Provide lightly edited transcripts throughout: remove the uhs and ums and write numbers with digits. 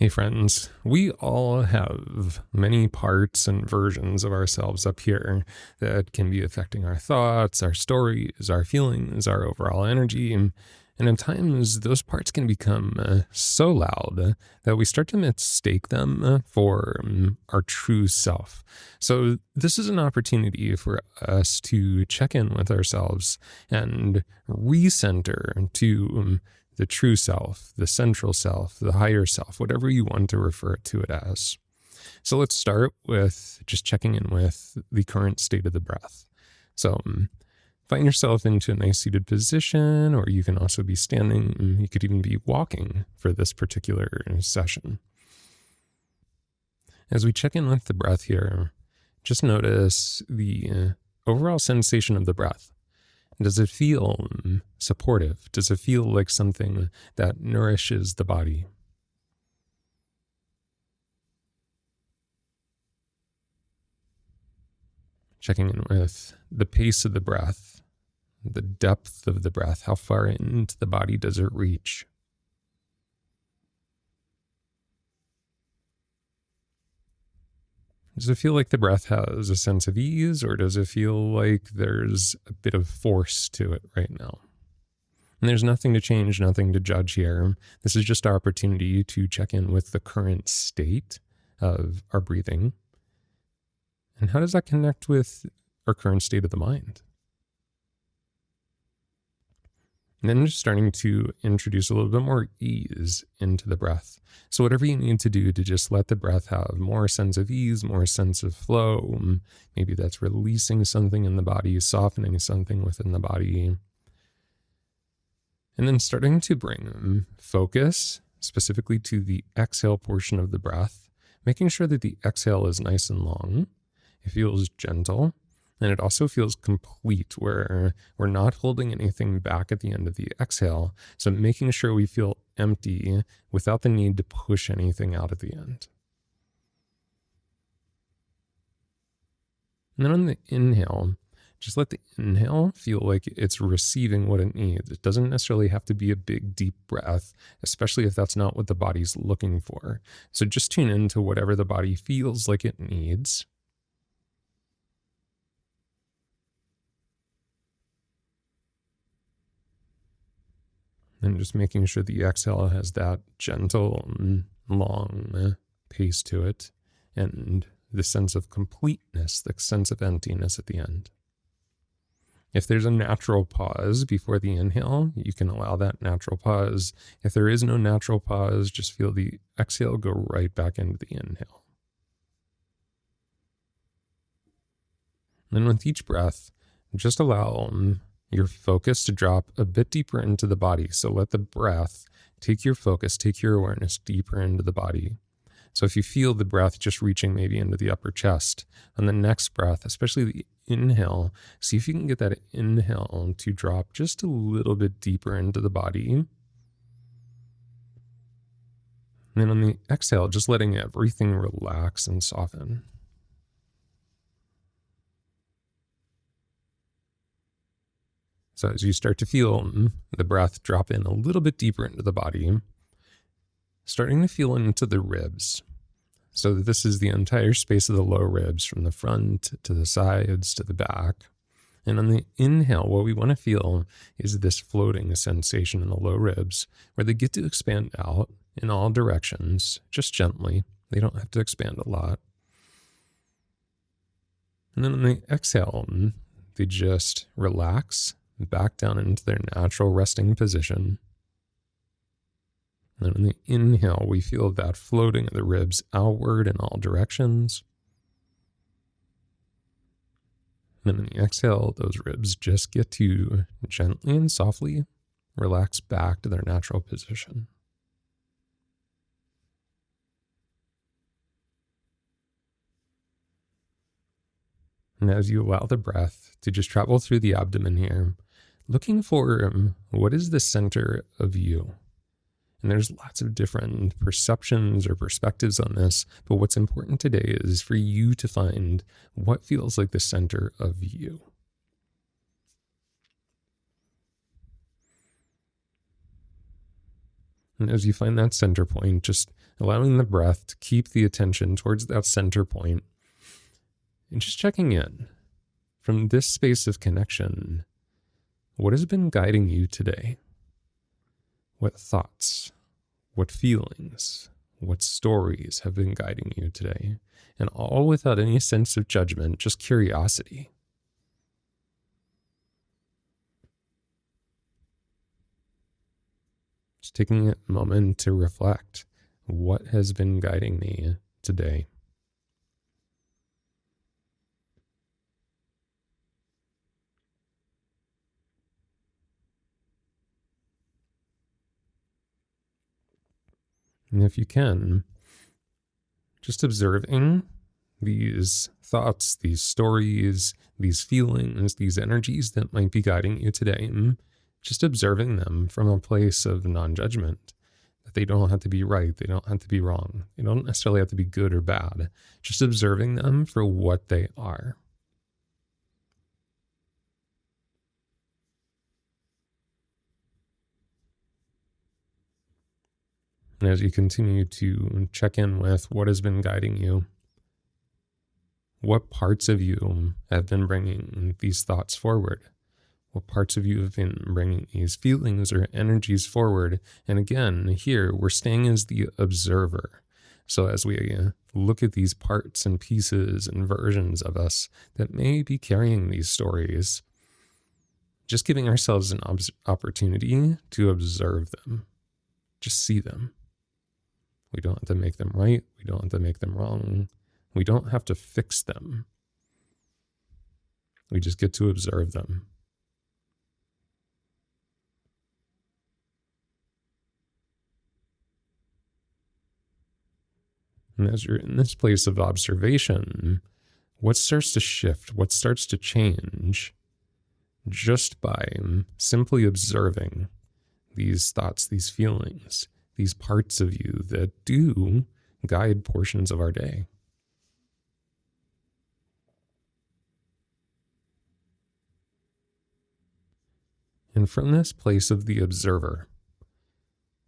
Hey friends, we all have many parts and versions of ourselves up here that can be affecting our thoughts, our stories, our feelings, our overall energy. And at times, those parts can become so loud that we start to mistake them for our true self. So this is an opportunity for us to check in with ourselves and recenter to the true self, the central self, the higher self, whatever you want to refer to it as. So let's start with just checking in with the current state of the breath. So find yourself into a nice seated position, or you can also be standing. You could even be walking for this particular session. As we check in with the breath here, just notice the overall sensation of the breath. Does it feel supportive? Does it feel like something that nourishes the body? Checking in with the pace of the breath, the depth of the breath, how far into the body does it reach? Does it feel like the breath has a sense of ease, or does it feel like there's a bit of force to it right now? And there's nothing to change, nothing to judge here. This is just our opportunity to check in with the current state of our breathing. And how does that connect with our current state of the mind? And then just starting to introduce a little bit more ease into the breath. So whatever you need to do to just let the breath have more sense of ease, more sense of flow. Maybe that's releasing something in the body, softening something within the body. And then starting to bring focus specifically to the exhale portion of the breath, making sure that the exhale is nice and long. It feels gentle. And it also feels complete, where we're not holding anything back at the end of the exhale. So making sure we feel empty without the need to push anything out at the end. And then on the inhale, just let the inhale feel like it's receiving what it needs. It doesn't necessarily have to be a big, deep breath, especially if that's not what the body's looking for. So just tune into whatever the body feels like it needs. And just making sure the exhale has that gentle, long pace to it, and the sense of completeness, the sense of emptiness at the end. If there's a natural pause before the inhale, you can allow that natural pause. If there is no natural pause, just feel the exhale go right back into the inhale. And with each breath, just allow your focus to drop a bit deeper into the body. So let the breath take your focus, take your awareness deeper into the body. So if you feel the breath just reaching maybe into the upper chest, on the next breath, especially the inhale, see if you can get that inhale to drop just a little bit deeper into the body. And then on the exhale, just letting everything relax and soften. So as you start to feel the breath drop in a little bit deeper into the body, starting to feel into the ribs. So this is the entire space of the low ribs, from the front to the sides to the back. And on the inhale, what we want to feel is this floating sensation in the low ribs, where they get to expand out in all directions, just gently. They don't have to expand a lot. And then on the exhale, they just relax back down into their natural resting position. And on the inhale, we feel that floating of the ribs outward in all directions. And then on the exhale, those ribs just get to gently and softly relax back to their natural position. And as you allow the breath to just travel through the abdomen here, looking for what is the center of you. And there's lots of different perceptions or perspectives on this, but what's important today is for you to find what feels like the center of you. And as you find that center point, just allowing the breath to keep the attention towards that center point and just checking in from this space of connection. What has been guiding you today? What thoughts, what feelings, what stories have been guiding you today? And all without any sense of judgment, just curiosity. Just taking a moment to reflect. What has been guiding me today? And if you can, just observing these thoughts, these stories, these feelings, these energies that might be guiding you today, just observing them from a place of non-judgment, that they don't have to be right, they don't have to be wrong, they don't necessarily have to be good or bad, just observing them for what they are. And as you continue to check in with what has been guiding you, what parts of you have been bringing these thoughts forward? What parts of you have been bringing these feelings or energies forward? And again, here we're staying as the observer. So as we look at these parts and pieces and versions of us that may be carrying these stories, just giving ourselves an opportunity to observe them, just see them. We don't have to make them right. We don't have to make them wrong. We don't have to fix them. We just get to observe them. And as you're in this place of observation, what starts to shift? What starts to change just by simply observing these thoughts, these feelings, these parts of you that do guide portions of our day? And from this place of the observer,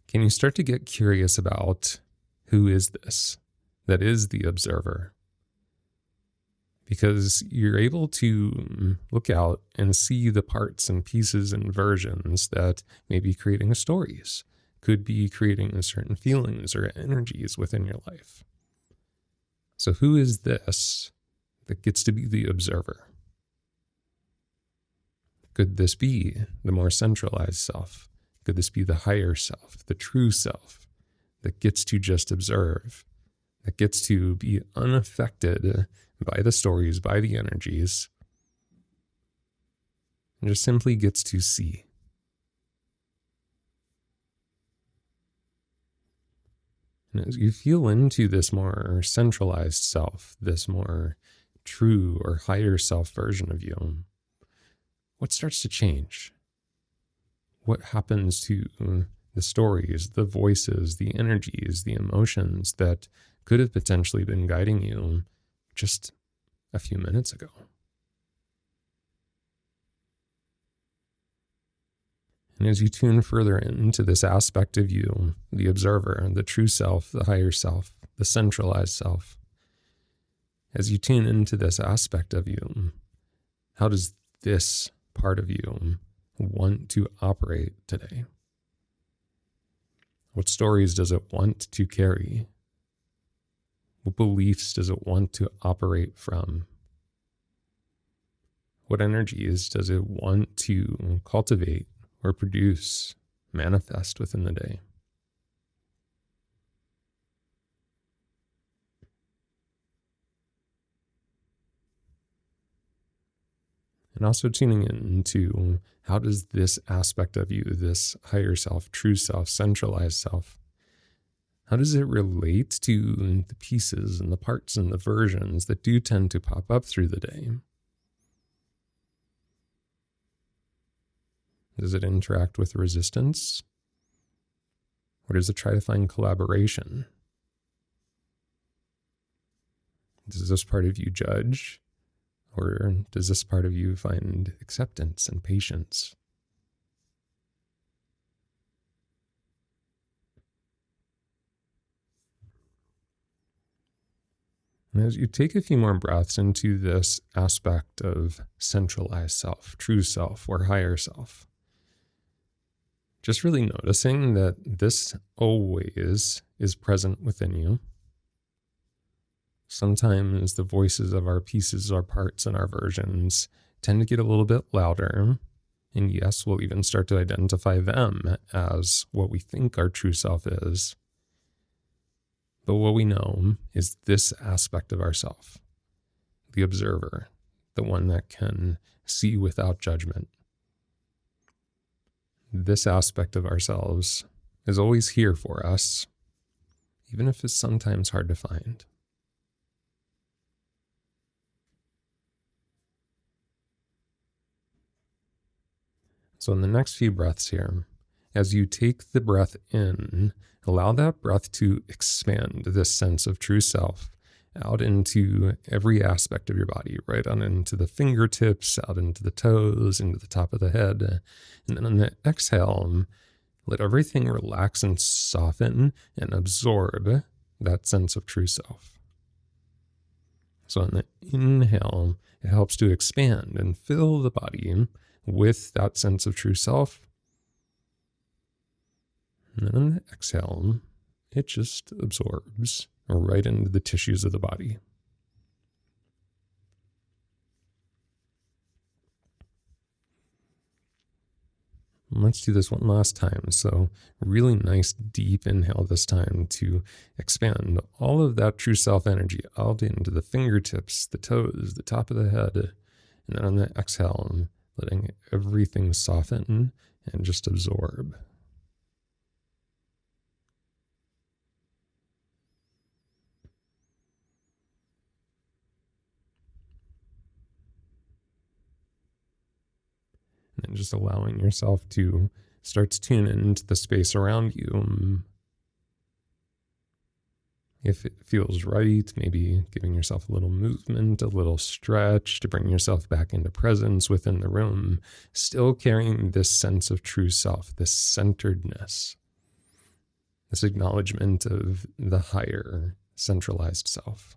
can you start to get curious about who is this that is the observer? Because you're able to look out and see the parts and pieces and versions that may be creating stories, could be creating certain feelings or energies within your life. So who is this that gets to be the observer? Could this be the more centralized self? Could this be the higher self, the true self that gets to just observe, that gets to be unaffected by the stories, by the energies, and just simply gets to see? And as you feel into this more centralized self, this more true or higher self version of you, what starts to change? What happens to the stories, the voices, the energies, the emotions that could have potentially been guiding you just a few minutes ago? And as you tune further into this aspect of you, the observer, the true self, the higher self, the centralized self, as you tune into this aspect of you, how does this part of you want to operate today? What stories does it want to carry? What beliefs does it want to operate from? What energies does it want to cultivate or produce, manifest within the day? And also tuning into how does this aspect of you, this higher self, true self, centralized self, how does it relate to the pieces and the parts and the versions that do tend to pop up through the day? Does it interact with resistance? Or does it try to find collaboration? Does this part of you judge? Or does this part of you find acceptance and patience? And as you take a few more breaths into this aspect of centralized self, true self, or higher self, just really noticing that this always is present within you. Sometimes the voices of our pieces, our parts, and our versions tend to get a little bit louder. And yes, we'll even start to identify them as what we think our true self is. But what we know is this aspect of ourself, the observer, the one that can see without judgment. This aspect of ourselves is always here for us, even if it's sometimes hard to find. So in the next few breaths here, as you take the breath in, allow that breath to expand this sense of true self out into every aspect of your body, right on into the fingertips, out into the toes, into the top of the head. And then on the exhale, let everything relax and soften and absorb that sense of true self. So on the inhale, it helps to expand and fill the body with that sense of true self. And then on the exhale, it just absorbs right into the tissues of the body. Let's do this one last time. So really nice deep inhale this time to expand all of that true self energy out into the fingertips, the toes, the top of the head. And then on the exhale, letting everything soften and just absorb. And just allowing yourself to start to tune into the space around you. If it feels right, maybe giving yourself a little movement, a little stretch to bring yourself back into presence within the room, still carrying this sense of true self, this centeredness, this acknowledgement of the higher centralized self.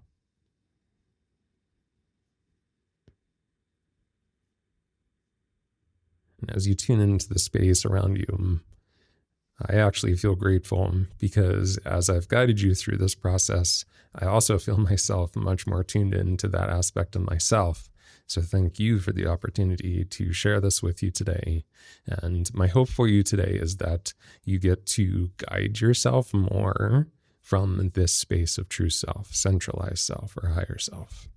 And as you tune into the space around you, I actually feel grateful because as I've guided you through this process, I also feel myself much more tuned into that aspect of myself. So thank you for the opportunity to share this with you today. And my hope for you today is that you get to guide yourself more from this space of true self, centralized self, or higher self.